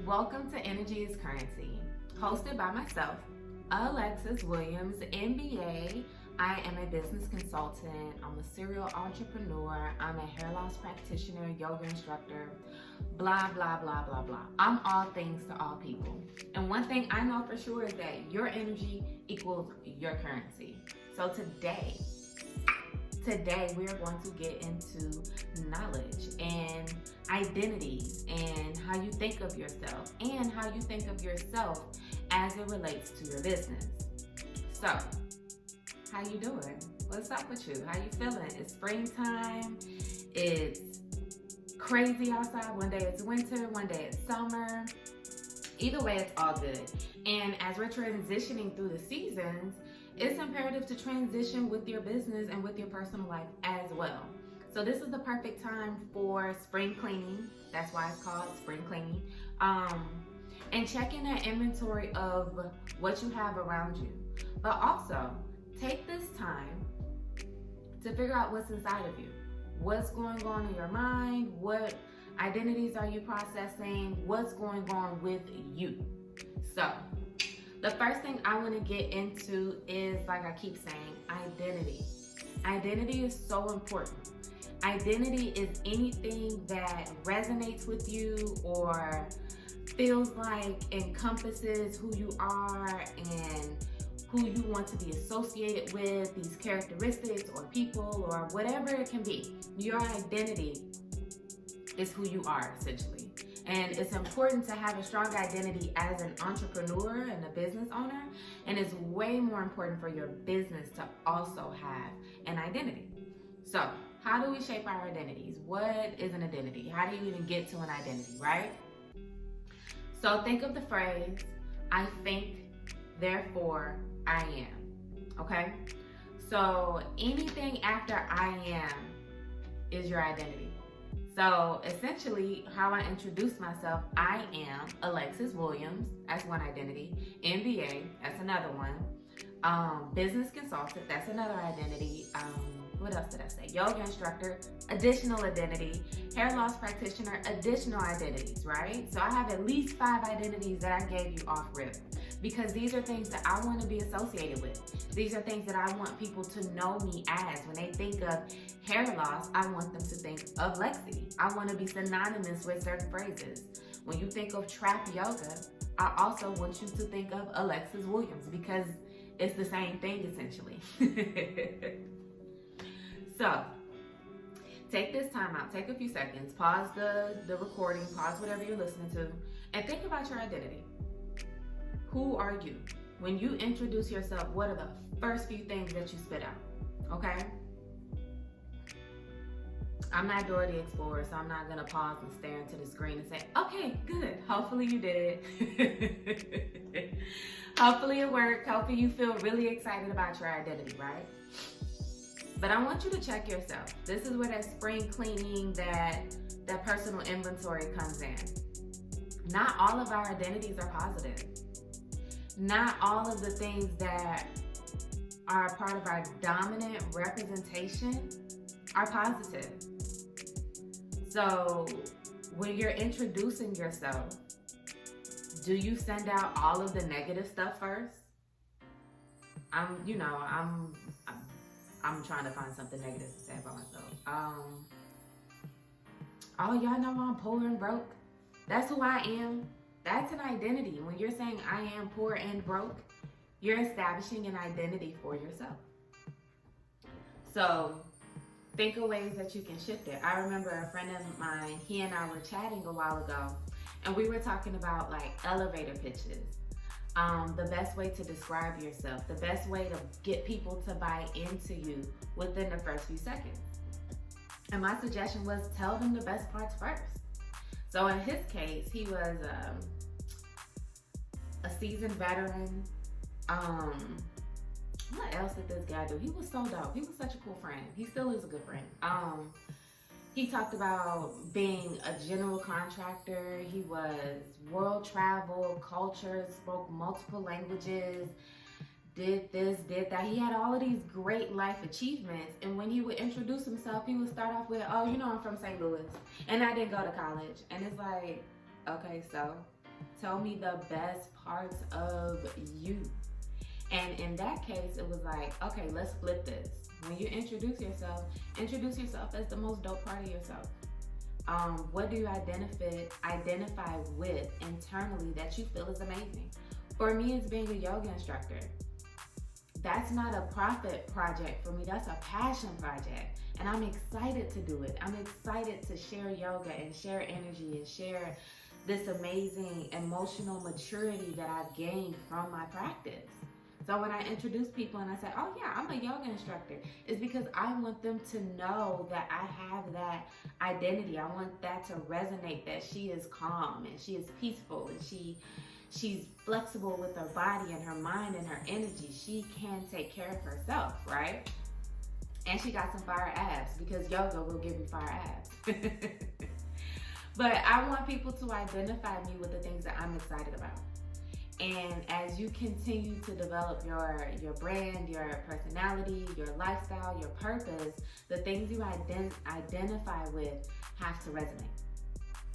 Welcome to Energy is Currency, hosted by myself, Alexis Williams, MBA. I am a business consultant, I'm a serial entrepreneur, I'm a hair loss practitioner, yoga instructor, blah, blah, blah, blah, blah. I'm all things to all people. And one thing I know for sure is that your energy equals your currency. So today we are going to get into knowledge and identities and how you think of yourself and how you think of yourself as it relates to your business. So, how you doing? What's up with you? How you feeling? It's springtime. It's crazy outside. One day it's winter, one day it's summer. Either way, it's all good. And as we're transitioning through the seasons, it's imperative to transition with your business and with your personal life as well. So this is the perfect time for spring cleaning. That's why it's called spring cleaning. And checking that inventory of what you have around you. But also, take this time to figure out what's inside of you. What's going on in your mind? What identities are you processing? What's going on with you? So, the first thing I want to get into is, like I keep saying, identity. Identity is so important. Identity is anything that resonates with you or feels like encompasses who you are and who you want to be associated with, these characteristics or people or whatever it can be. Your identity is who you are, essentially. And it's important to have a strong identity as an entrepreneur and a business owner. And it's way more important for your business to also have an identity. So, how do we shape our identities? What is an identity? How do you even get to an identity, right? So think of the phrase, I think, therefore I am, okay? So anything after I am is your identity. So essentially, how I introduce myself, I am Alexis Williams, that's one identity. MBA, that's another one. Business consultant, that's another identity. What else did I say? Yoga instructor, additional identity. Hair loss practitioner, additional identities, right? So I have at least 5 identities that I gave you off rip, because these are things that I want to be associated with. These are things that I want people to know me as. When they think of hair loss, I want them to think of Lexi. I want to be synonymous with certain phrases. When you think of trap yoga, I also want you to think of Alexis Williams, because it's the same thing essentially. So, take this time out, take a few seconds, pause the recording, pause whatever you're listening to, and think about your identity. Who are you? When you introduce yourself, what are the first few things that you spit out, okay? I'm not Dora the Explorer, so I'm not gonna pause and stare into the screen and say, okay, good, hopefully you did it. Hopefully it worked, hopefully you feel really excited about your identity, right? But I want you to check yourself. This is where that spring cleaning, that personal inventory comes in. Not all of our identities are positive. Not all of the things that are a part of our dominant representation are positive. So when you're introducing yourself, do you send out all of the negative stuff first? I'm trying to find something negative to say about myself. Oh, y'all know I'm poor and broke. That's who I am. That's an identity. When you're saying I am poor and broke, you're establishing an identity for yourself. So think of ways that you can shift it. I remember a friend of mine, he and I were chatting a while ago, and we were talking about like elevator pitches. The best way to describe yourself, the best way to get people to buy into you within the first few seconds. And my suggestion was tell them the best parts first. So in his case, he was a seasoned veteran. What else did this guy do? He was so dope. He was such a cool friend. He still is a good friend. He talked about being a general contractor. He was world travel, culture, spoke multiple languages, did this, did that. He had all of these great life achievements. And when he would introduce himself, he would start off with, oh, you know, I'm from St. Louis and I didn't go to college. And it's like, okay, so Tell me the best parts of you. And in that case, it was like, okay, let's flip this. When you introduce yourself as the most dope part of yourself. What do you identify with internally that you feel is amazing? For me, it's being a yoga instructor. That's not a profit project for me. That's a passion project. And I'm excited to do it. I'm excited to share yoga and share energy and share this amazing emotional maturity that I've gained from my practice. So when I introduce people and I say, oh yeah, I'm a yoga instructor, it's because I want them to know that I have that identity. I want that to resonate, that she is calm and she is peaceful and she's flexible with her body and her mind and her energy. She can take care of herself, right? And she got some fire abs, because yoga will give you fire abs. But I want people to identify me with the things that I'm excited about. And as you continue to develop your brand, your personality, your lifestyle, your purpose, the things you identify with have to resonate.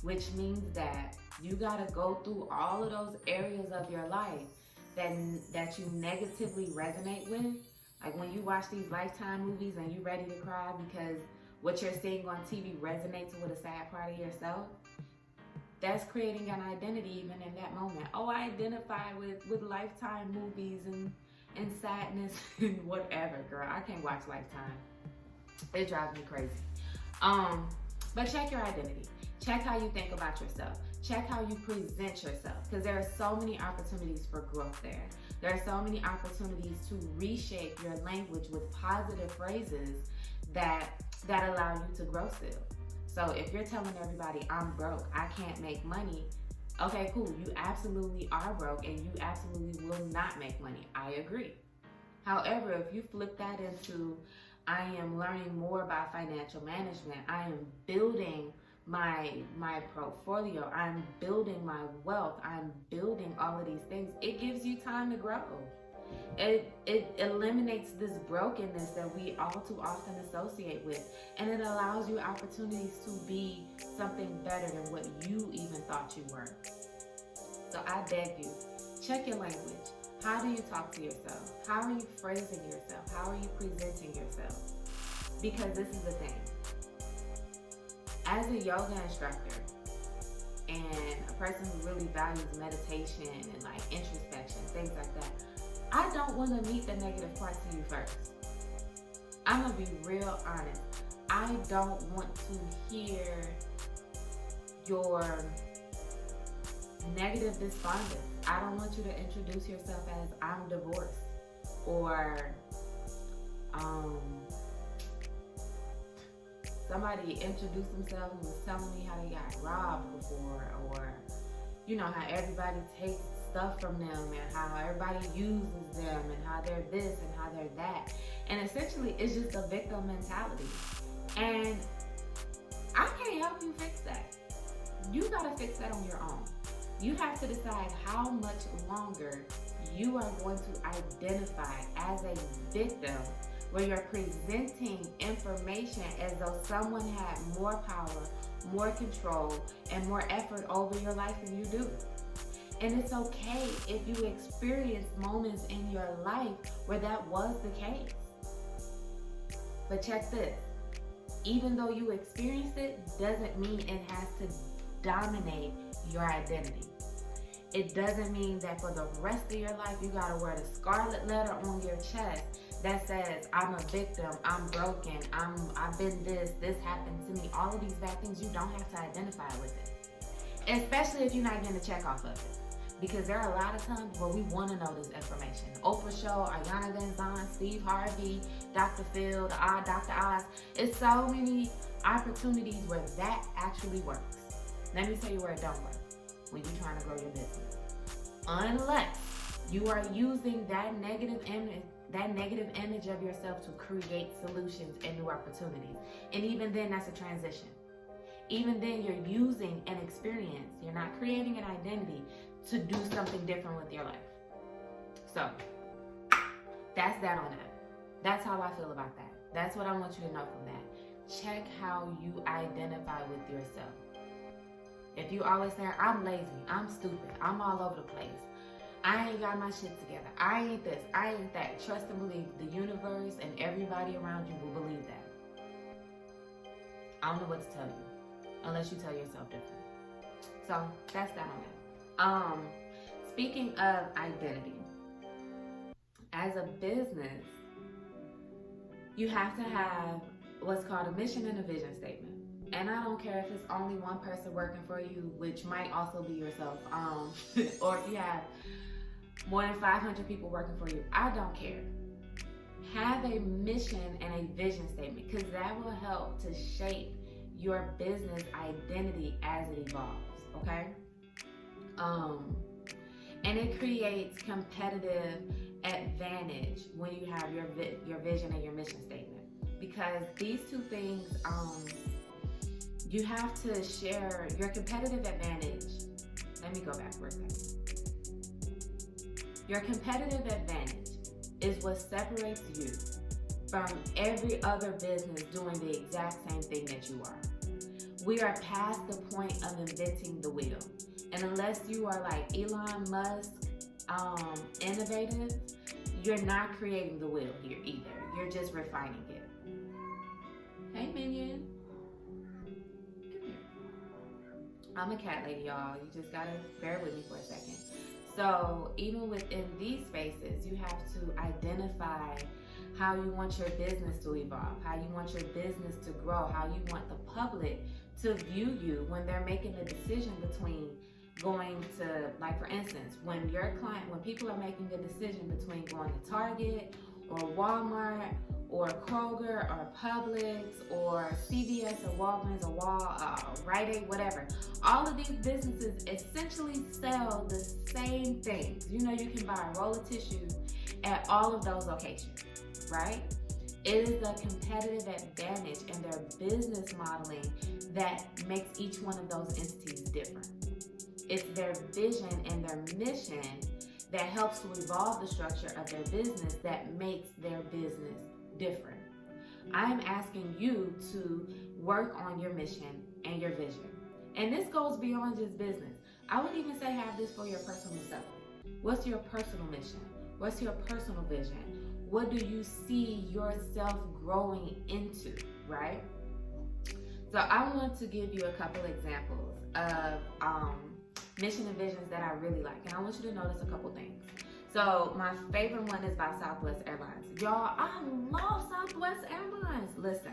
Which means that you gotta go through all of those areas of your life that you negatively resonate with. Like when you watch these Lifetime movies and you're ready to cry because what you're seeing on TV resonates with a sad part of yourself. That's creating an identity even in that moment. Oh, I identify with Lifetime movies and sadness and whatever, girl. I can't watch Lifetime. It drives me crazy. But check your identity. Check how you think about yourself. Check how you present yourself, because there are so many opportunities for growth there. There are so many opportunities to reshape your language with positive phrases that allow you to grow still. So if you're telling everybody, I'm broke, I can't make money, okay, cool. You absolutely are broke and you absolutely will not make money. I agree. However, if you flip that into, I am learning more about financial management, I am building my portfolio, I'm building my wealth, I'm building all of these things, it gives you time to grow. It eliminates this brokenness that we all too often associate with, and it allows you opportunities to be something better than what you even thought you were. So I beg you, check your language. How do you talk to yourself? How are you phrasing yourself? How are you presenting yourself? Because this is the thing. As a yoga instructor and a person who really values meditation and like introspection, things like that, I don't want to meet the negative parts of you first. I'm going to be real honest. I don't want to hear your negative despondence. I don't want you to introduce yourself as I'm divorced, or somebody introduced themselves and was telling me how they got robbed before, or you know, how everybody takes stuff from them and how everybody uses them and how they're this and how they're that. And essentially it's just a victim mentality. And I can't help you fix that. You gotta fix that on your own. You have to decide how much longer you are going to identify as a victim, where you're presenting information as though someone had more power, more control, and more effort over your life than you do. And it's okay if you experience moments in your life where that was the case. But check this. Even though you experienced it, doesn't mean it has to dominate your identity. It doesn't mean that for the rest of your life you gotta wear the scarlet letter on your chest that says, I'm a victim, I'm broken, I've been this happened to me. All of these bad things, you don't have to identify with it. Especially if you're not getting a check off of it. Because there are a lot of times where we want to know this information. Oprah Show, Ariana Van Zant, Steve Harvey, Dr. Phil, Dr. Oz. It's so many opportunities where that actually works. Let me tell you where it don't work when you're trying to grow your business. Unless you are using that negative image of yourself to create solutions and new opportunities. And even then, that's a transition. Even then, you're using an experience. You're not creating an identity to do something different with your life. So, that's that on that. That's how I feel about that. That's what I want you to know from that. Check how you identify with yourself. If you always say, I'm lazy, I'm stupid, I'm all over the place, I ain't got my shit together, I ain't this, I ain't that, trust and believe the universe and everybody around you will believe that. I don't know what to tell you unless you tell yourself different. So that's that on that. Speaking of identity, as a business, you have to have what's called a mission and a vision statement. And I don't care if it's only one person working for you, which might also be yourself, or if you have more than 500 people working for you, I don't care. Have a mission and a vision statement, because that will help to shape your business identity as it evolves, okay? And it creates competitive advantage when you have your vision and your mission statement, because these two things, you have to share your competitive advantage. Let me go back for a second. Your competitive advantage is what separates you from every other business doing the exact same thing that you are. We are past the point of inventing the wheel. And unless you are like Elon Musk, innovative, you're not creating the wheel here either. You're just refining it. Hey, Minion. I'm a cat lady, y'all. You just gotta bear with me for a second. So even within these spaces, you have to identify how you want your business to evolve, how you want your business to grow, how you want the public to view you when they're making the decision between going to, like for instance, when people are making a decision between going to Target or Walmart or Kroger or Publix or CVS or Walgreens or Rite Aid, whatever. All of these businesses essentially sell the same things. You know, you can buy a roll of tissue at all of those locations, right? It is the competitive advantage in their business modeling that makes each one of those entities different. It's their vision and their mission that helps to evolve the structure of their business that makes their business different. I'm asking you to work on your mission and your vision. And this goes beyond just business. I would even say have this for your personal self. What's your personal mission? What's your personal vision? What do you see yourself growing into, right? So I want to give you a couple examples of mission and visions that I really like. And I want you to notice a couple things. So my favorite one is by Southwest Airlines. Y'all, I love Southwest Airlines. Listen,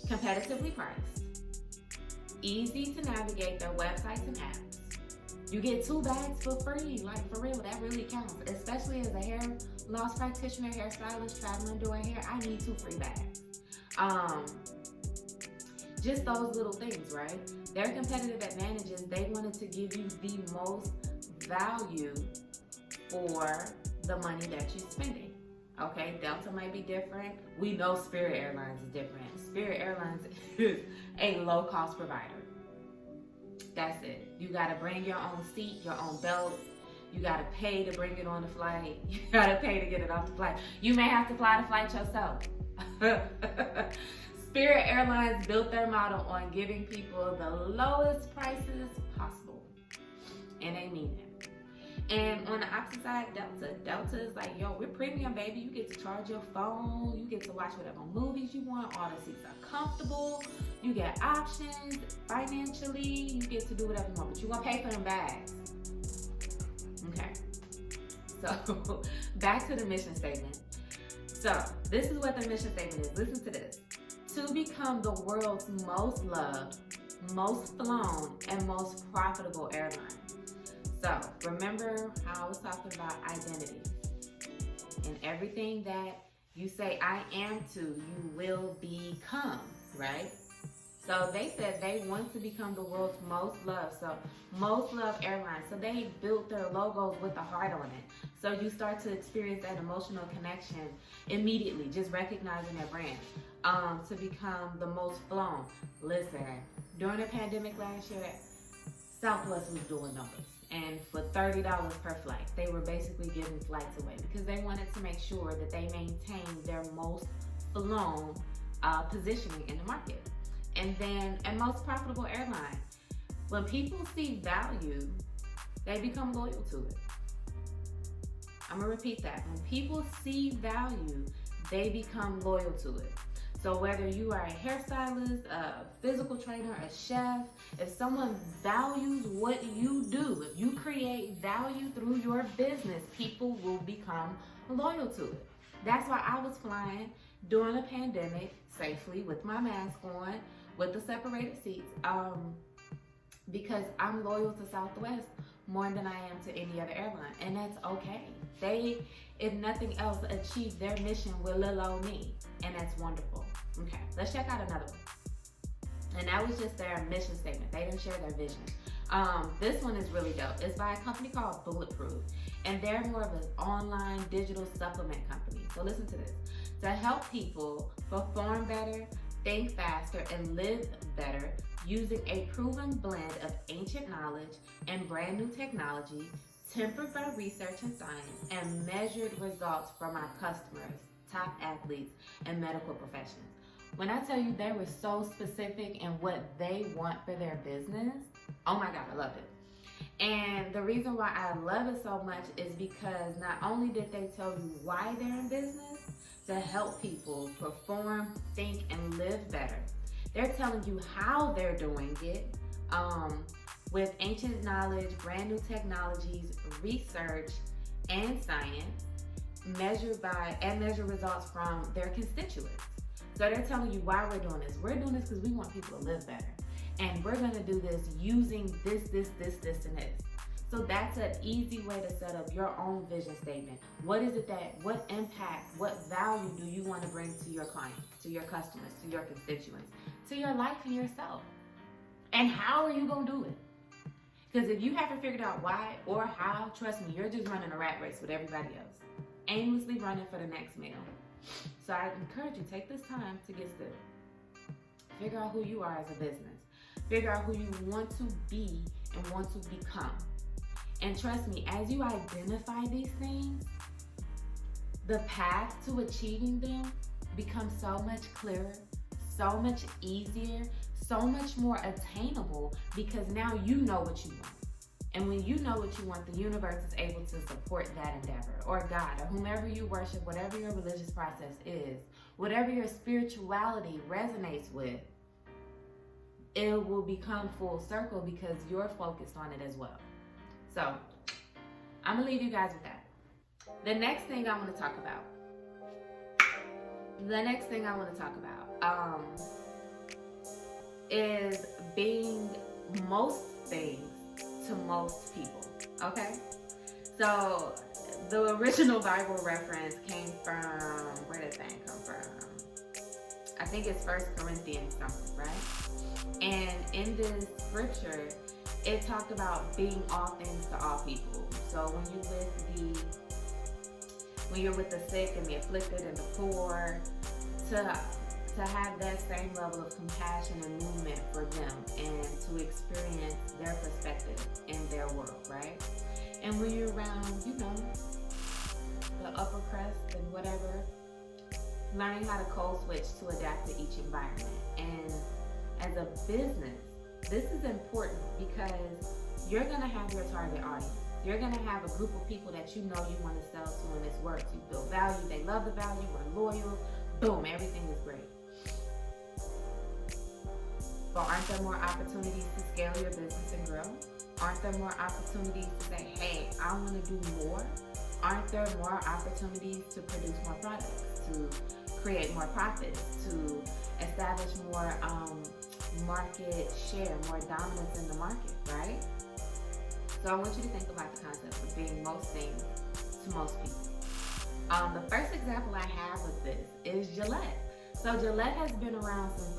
competitively priced, easy to navigate their websites and apps. You get 2 bags for free. Like, for real, that really counts. Especially as a hair loss practitioner, hairstylist, traveling, doing hair, I need 2 free bags. Just those little things, right? Their competitive advantages, they wanted to give you the most value for the money that you're spending. Okay, Delta might be different. We know Spirit Airlines is different. Spirit Airlines is a low-cost provider. That's it. You gotta bring your own seat, your own belt. You gotta pay to bring it on the flight. You gotta pay to get it off the flight. You may have to fly the flight yourself. Spirit Airlines built their model on giving people the lowest prices possible. And they mean it. And on the opposite side, Delta is like, yo, we're premium, baby. You get to charge your phone. You get to watch whatever movies you want. All the seats are comfortable. You get options financially. You get to do whatever you want, but you're going to pay for them bags. Okay. So back to the mission statement. So this is what the mission statement is. Listen to this. To become the world's most loved, most flown, and most profitable airline. So remember how I was talking about identity. And everything that you say I am to, you will become, right? So they said they want to become the world's most loved. So most loved airline. So they built their logos with a heart on it. So you start to experience that emotional connection immediately, just recognizing their brand. To become the most flown. Listen, during the pandemic last year, Southwest was doing numbers. And for $30 per flight, they were basically giving flights away because they wanted to make sure that they maintained their most flown positioning in the market. And then a most profitable airline. When people see value, they become loyal to it. I'm gonna repeat that. When people see value, they become loyal to it. So whether you are a hairstylist, a physical trainer, a chef, if someone values what you do, if you create value through your business, people will become loyal to it. That's why I was flying during the pandemic safely with my mask on, with the separated seats, because I'm loyal to Southwest more than I am to any other airline, and that's okay. They, if nothing else, achieve their mission with little old me, and that's wonderful. Okay, let's check out another one. And that was just their mission statement. They didn't share their vision. This one is really dope. It's by a company called Bulletproof, and they're more of an online digital supplement company. So listen to this. To help people perform better, think faster, and live better using a proven blend of ancient knowledge and brand new technology, tempered by research and science, and measured results from our customers, top athletes, and medical professionals. When I tell you they were so specific in what they want for their business, oh my God, I loved it. And the reason why I love it so much is because not only did they tell you why they're in business, to help people perform, think, and live better, they're telling you how they're doing it with ancient knowledge, brand new technologies, research, and science, measure results from their constituents. So they're telling you why we're doing this. We're doing this because we want people to live better. And we're gonna do this using this, and this. So that's an easy way to set up your own vision statement. What is it what impact, what value do you want to bring to your clients, to your customers, to your constituents, to your life and yourself? And how are you gonna do it? Because if you haven't figured out why or how, trust me, you're just running a rat race with everybody else, aimlessly running for the next meal. So I encourage you, take this time to get still. Figure out who you are as a business. Figure out who you want to be and want to become. And trust me, as you identify these things, the path to achieving them becomes so much clearer, so much easier, so much more attainable, because now you know what you want. And when you know what you want, the universe is able to support that endeavor, or God, or whomever you worship, whatever your religious process is, whatever your spirituality resonates with, it will become full circle because you're focused on it as well. So I'm gonna leave you guys with that. The next thing I want to talk about. Is being most things to most people. Okay? So the original Bible reference came from, where did that come from? I think it's 1 Corinthians something, right? And in this scripture, it talked about being all things to all people. So when you're with the sick and the afflicted and the poor, to have that same level of compassion and movement for them and to experience their perspective in their world, right? And when you're around, the upper crust and whatever, learning how to code switch to adapt to each environment. And as a business, this is important because you're gonna have your target audience. You're gonna have a group of people that you know you wanna sell to when this works. You build value, they love the value, we're loyal, boom, everything is great. But aren't there more opportunities to scale your business and grow? Aren't there more opportunities to say, hey, I wanna do more? Aren't there more opportunities to produce more products, to create more profits, to establish more market share, more dominance in the market, right? So I want you to think about the concept of being most things to most people. The first example I have with this is Gillette. So Gillette has been around since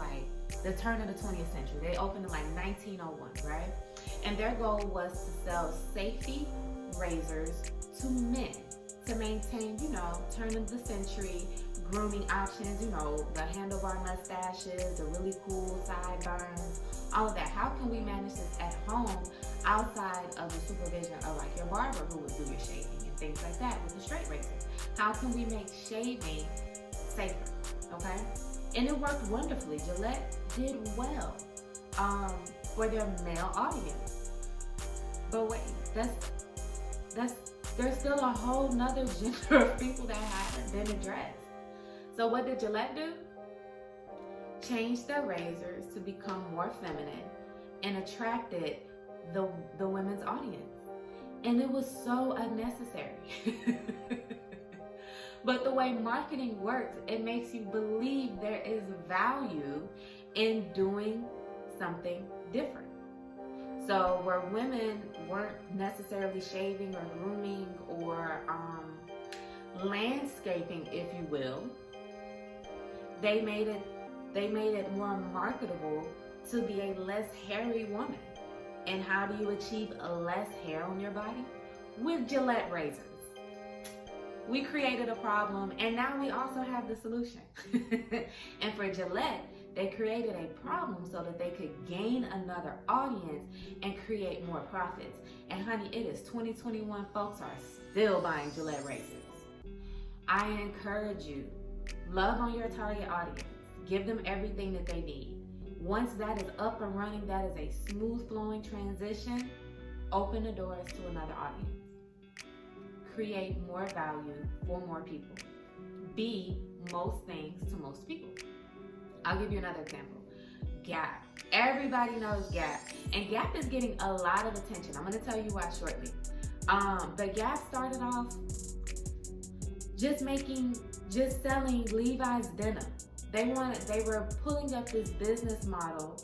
the turn of the 20th century. They opened in 1901, right? And their goal was to sell safety razors to men to maintain, turn of the century grooming options, the handlebar mustaches, the really cool sideburns, all of that. How can we manage this at home outside of the supervision of your barber who would do your shaving and things like that with the straight razor? How can we make shaving safer, okay? And it worked wonderfully. Gillette did well. for their male audience. But wait, there's still a whole nother gender of people that haven't been addressed. So what did Gillette do? Change their razors to become more feminine and attracted the women's audience. And it was so unnecessary. But the way marketing works, it makes you believe there is value in doing something different. So where women weren't necessarily shaving or grooming or landscaping, if you will, they made it more marketable to be a less hairy woman. And how do you achieve less hair on your body? With Gillette razors. We created a problem, and now we also have the solution. And for Gillette, they created a problem so that they could gain another audience and create more profits. And honey, it is 2021. Folks are still buying Gillette razors. I encourage you, love on your target audience. Give them everything that they need. Once that is up and running, that is a smooth flowing transition. Open the doors to another audience. Create more value for more people. Be most things to most people. I'll give you another example. Gap. Everybody knows Gap. And Gap is getting a lot of attention. I'm going to tell you why shortly. But Gap started off just selling Levi's denim. They were pulling up this business model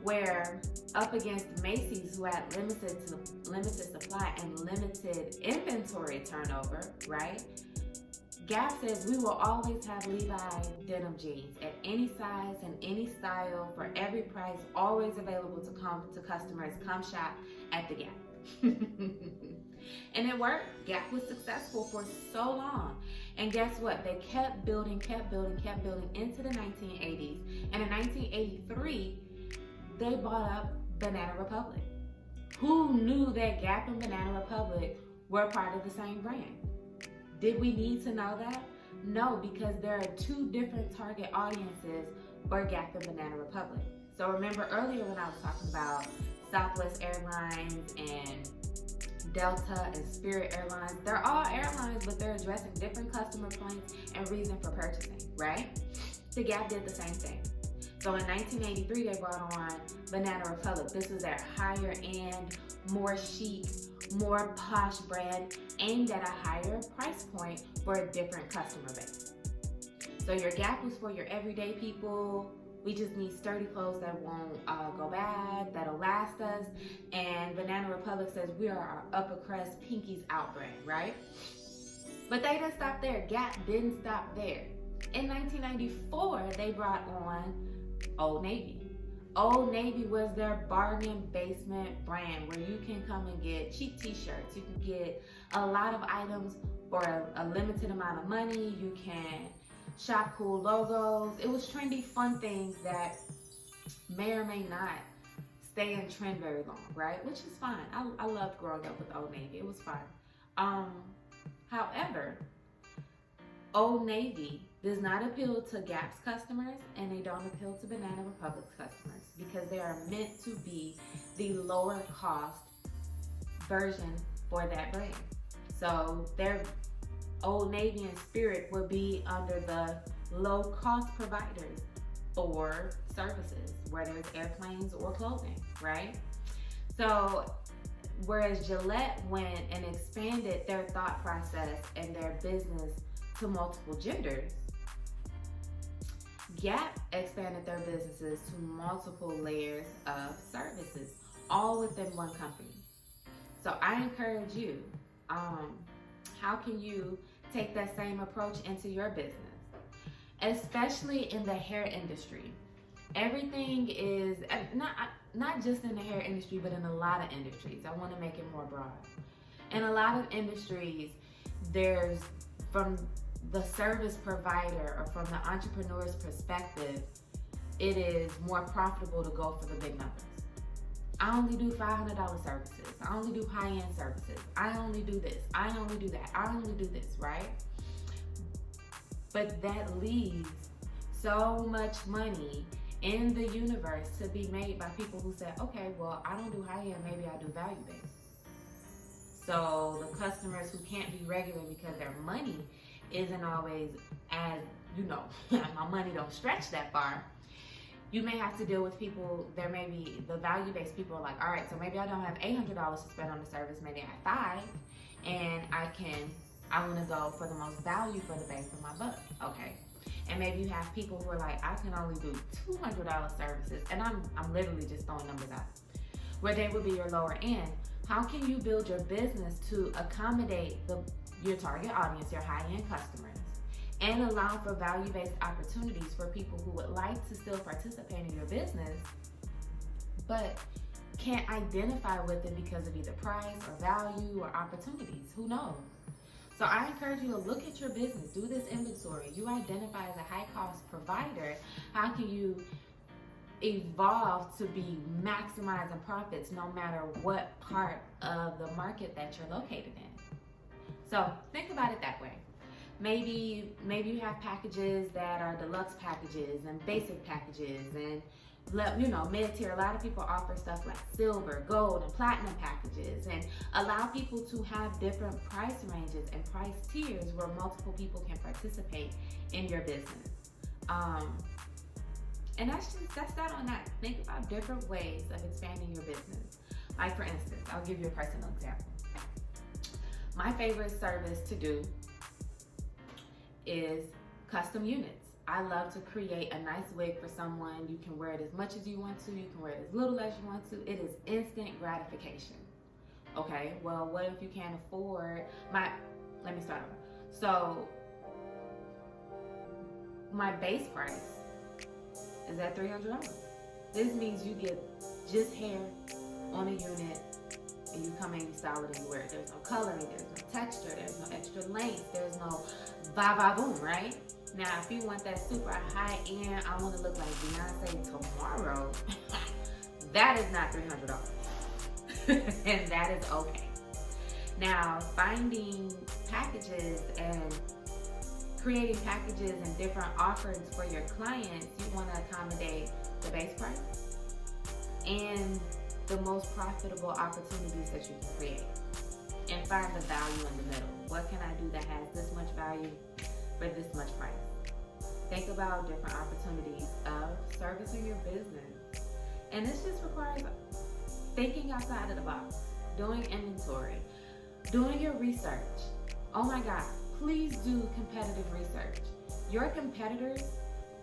where up against Macy's, who had limited supply and limited inventory turnover, right? Gap says we will always have Levi denim jeans at any size and any style for every price, always available to customers. Come shop at the Gap. And it worked. Gap was successful for so long. And guess what? They kept building into the 1980s. And in 1983, they bought up Banana Republic. Who knew that Gap and Banana Republic were part of the same brand? Did we need to know that? No, because there are two different target audiences for Gap and Banana Republic. So remember earlier when I was talking about Southwest Airlines and Delta and Spirit Airlines, they're all airlines, but they're addressing different customer points and reason for purchasing, right? The Gap did the same thing. So in 1983, they brought on Banana Republic. This was their higher end, more chic, more posh brand aimed at a higher price point for a different customer base. So your Gap was for your everyday people. We just need sturdy clothes that won't go bad, that'll last us. And Banana Republic says we are our upper crust, Pinkies out brand, right? But they didn't stop there. Gap didn't stop there. In 1994, they brought on Old Navy. Old Navy was their bargain basement brand where you can come and get cheap t-shirts. You can get a lot of items for a limited amount of money. You can shop cool logos. It was trendy, fun things that may or may not stay in trend very long, right? Which is fine. I loved growing up with Old Navy. It was fun. However, Old Navy does not appeal to Gap's customers, and they don't appeal to Banana Republic's customers because they are meant to be the lower cost version for that brand. So their Old Navy and Spirit will be under the low cost providers for services, whether it's airplanes or clothing, right? So whereas Gillette went and expanded their thought process and their business to multiple genders, Gap expanded their businesses to multiple layers of services, all within one company. So I encourage you, how can you take that same approach into your business? Especially in the hair industry. Everything is, not just in the hair industry, but in a lot of industries. I want to make it more broad. In a lot of industries, there's, from the service provider or from the entrepreneur's perspective, it is more profitable to go for the big numbers. I only do $500 services. I only do high-end services. I only do this. I only do that. I only do this, right? But that leaves so much money in the universe to be made by people who said, okay, well, I don't do high-end, maybe I do value-based. So the customers who can't be regular because their money isn't always as, my money don't stretch that far. You may have to deal with people, there may be the value-based people are like, all right, so maybe I don't have $800 to spend on the service, maybe I have $5, and I want to go for the most value for the bang for my buck, okay? And maybe you have people who are like, I can only do $200 services, and I'm literally just throwing numbers out, where they would be your lower end. How can you build your business to accommodate your target audience, your high-end customers, and allow for value-based opportunities for people who would like to still participate in your business, but can't identify with it because of either price or value or opportunities? Who knows? So I encourage you to look at your business, do this inventory. You identify as a high-cost provider. How can you evolve to be maximizing profits no matter what part of the market that you're located in? So think about it that way. Maybe you have packages that are deluxe packages and basic packages and mid-tier. A lot of people offer stuff like silver, gold, and platinum packages, and allow people to have different price ranges and price tiers where multiple people can participate in your business. And that's that on that. Think about different ways of expanding your business. Like, for instance, I'll give you a personal example. My favorite service to do is custom units. I love to create a nice wig for someone. You can wear it as much as you want to. You can wear it as little as you want to. It is instant gratification. Okay, well, what if you can't afford let me start over. So, my base price is at $300. This means you get just hair on a unit, and you come in, you style it, and you wear it. There's no coloring, there's no texture, there's no extra length, there's no boom, right? Now, if you want that super high end, I want to look like Beyonce tomorrow, that is not $300. And that is okay. Now, finding packages and creating packages and different offerings for your clients, you want to accommodate the base price and the most profitable opportunities that you can create, and find the value in the middle. What can I do that has this much value for this much price? Think about different opportunities of servicing your business. And this just requires thinking outside of the box, doing inventory, doing your research. Oh my God, please do competitive research. Your competitors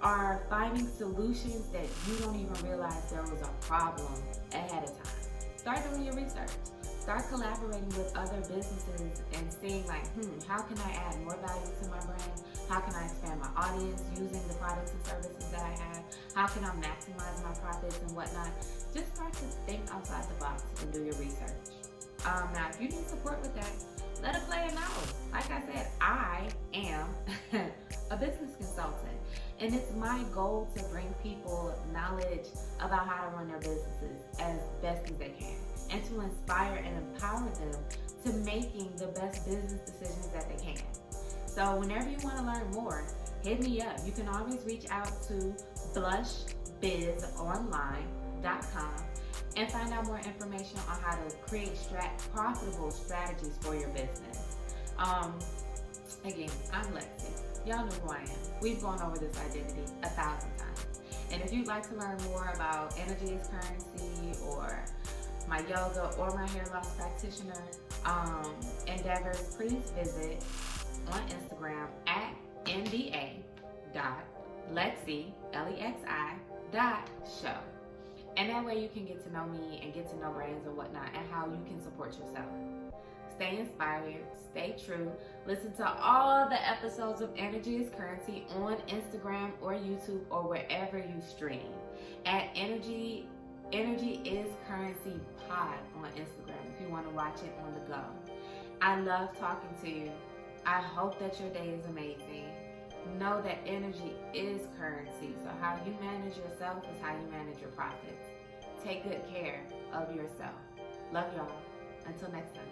are finding solutions that you don't even realize there was a problem ahead of time. Start doing your research. Start collaborating with other businesses and seeing like, how can I add more value to my brand? How can I expand my audience using the products and services that I have? How can I maximize my profits and whatnot? Just start to think outside the box and do your research. Now, if you need support with that, let a player know. Like I said, I am a business consultant, and it's my goal to bring people knowledge about how to run their businesses as best as they can, and to inspire and empower them to making the best business decisions that they can. So whenever you want to learn more, hit me up. You can always reach out to blushbizonline.com and find out more information on how to create profitable strategies for your business. Again, I'm Lexi. Y'all know who I am. We've gone over this identity 1,000 times. And if you'd like to learn more about energy is currency, or my yoga, or my hair loss practitioner endeavors, please visit on Instagram at nba.lexi, Lexi.show. And that way you can get to know me and get to know brands and whatnot, and how you can support yourself. Stay inspired, stay true. Listen to all the episodes of Energy is Currency on Instagram or YouTube or wherever you stream at Energy is Currency Pod on Instagram if you want to watch it on the go. I love talking to you. I hope that your day is amazing. Know that energy is currency. So how you manage yourself is how you manage your profits. Take good care of yourself. Love y'all. Until next time.